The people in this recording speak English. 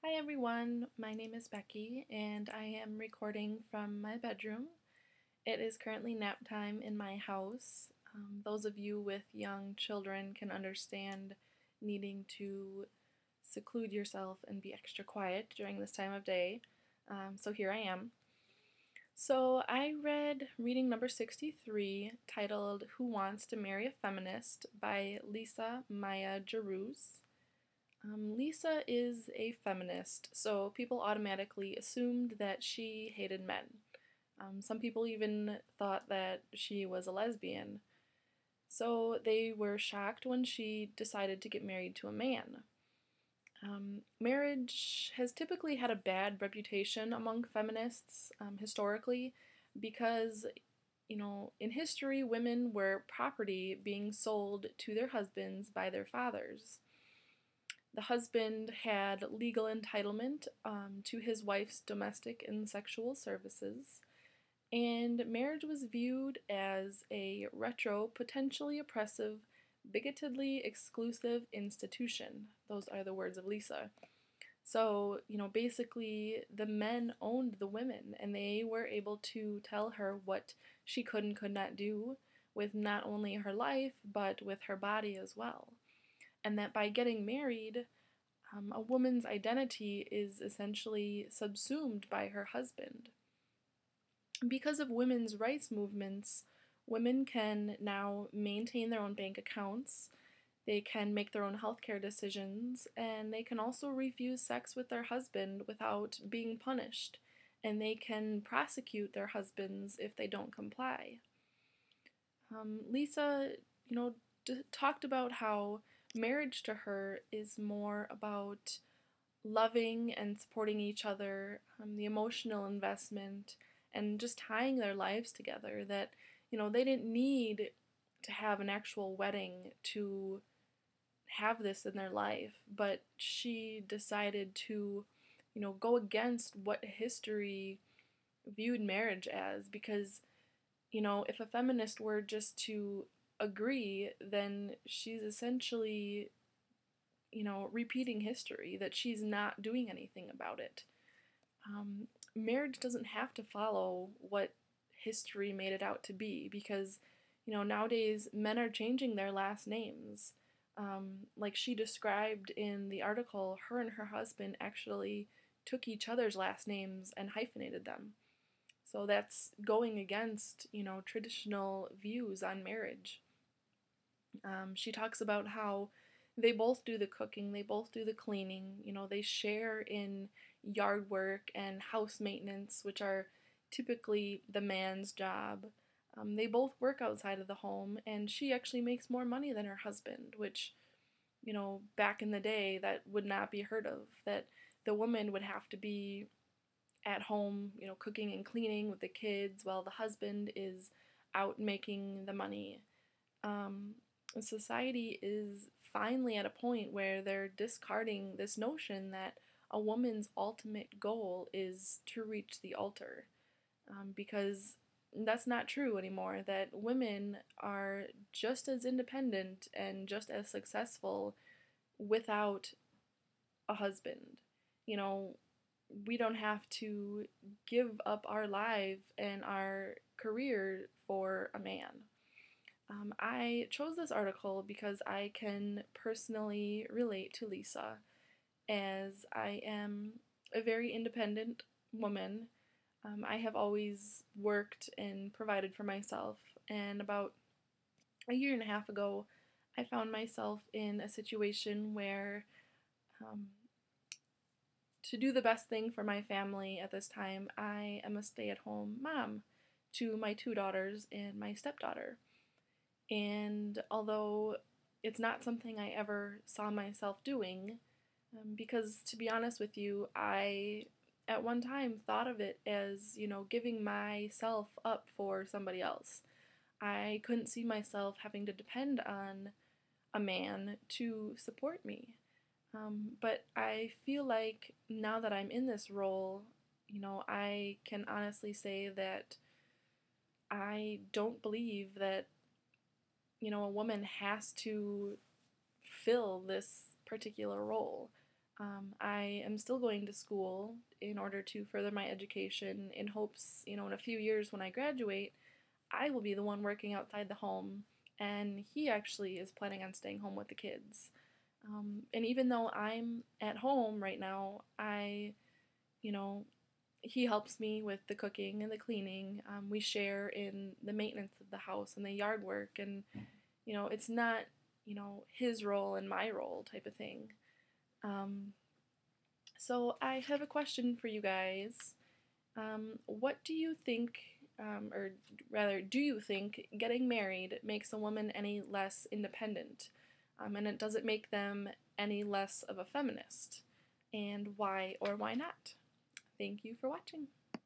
Hi everyone, my name is Becky and I am recording from my bedroom. It is currently nap time in my house. Those of you with young children can understand needing to seclude yourself and be extra quiet during this time of day. So here I am. So I read reading number 63 titled Who Wants to Marry a Feminist by Lisa Maya Jerus. Lisa is a feminist, so people automatically assumed that she hated men. Some people even thought that she was a lesbian. So they were shocked when she decided to get married to a man. Marriage has typically had a bad reputation among feminists historically because, in history, women were property being sold to their husbands by their fathers. The husband had legal entitlement to his wife's domestic and sexual services, and marriage was viewed as a retro, potentially oppressive, bigotedly exclusive institution. Those are the words of Lisa. So, basically, the men owned the women, and they were able to tell her what she could and could not do with not only her life, but with her body as well. And that by getting married, a woman's identity is essentially subsumed by her husband. Because of women's rights movements, women can now maintain their own bank accounts, they can make their own healthcare decisions, and they can also refuse sex with their husband without being punished, and they can prosecute their husbands if they don't comply. Lisa, talked about how marriage to her is more about loving and supporting each other, the emotional investment, and just tying their lives together. That, they didn't need to have an actual wedding to have this in their life, but she decided to, go against what history viewed marriage as because, if a feminist were just to agree, then she's essentially, repeating history, that she's not doing anything about it. Marriage doesn't have to follow what history made it out to be because, nowadays men are changing their last names. Like she described in the article, her and her husband actually took each other's last names and hyphenated them. So that's going against, traditional views on marriage. She talks about how they both do the cooking, they both do the cleaning, they share in yard work and house maintenance, which are typically the man's job. They both work outside of the home, and she actually makes more money than her husband, which, back in the day, that would not be heard of. That the woman would have to be at home, cooking and cleaning with the kids while the husband is out making the money. Um, Society is finally at a point where they're discarding this notion that a woman's ultimate goal is to reach the altar. Because that's not true anymore, that women are just as independent and just as successful without a husband. You know, we don't have to give up our life and our career for a man. I chose this article because I can personally relate to Lisa, as I am a very independent woman. I have always worked and provided for myself, and about a year and a half ago, I found myself in a situation where, um, to do the best thing for my family at this time, I am a stay at home mom to my two daughters and my stepdaughter. And although it's not something I ever saw myself doing, because to be honest with you, I at one time thought of it as, giving myself up for somebody else. I couldn't see myself having to depend on a man to support me. But I feel like now that I'm in this role, I can honestly say that I don't believe that, a woman has to fill this particular role. I am still going to school in order to further my education in hopes, in a few years when I graduate, I will be the one working outside the home, and he actually is planning on staying home with the kids. And even though I'm at home right now, you know, he helps me with the cooking and the cleaning. We share in the maintenance of the house and the yard work, and it's not, his role and my role type of thing. Um, so I have a question for you guys. What do you think, or rather, do you think getting married makes a woman any less independent? And does it make them any less of a feminist? And why or why not? Thank you for watching.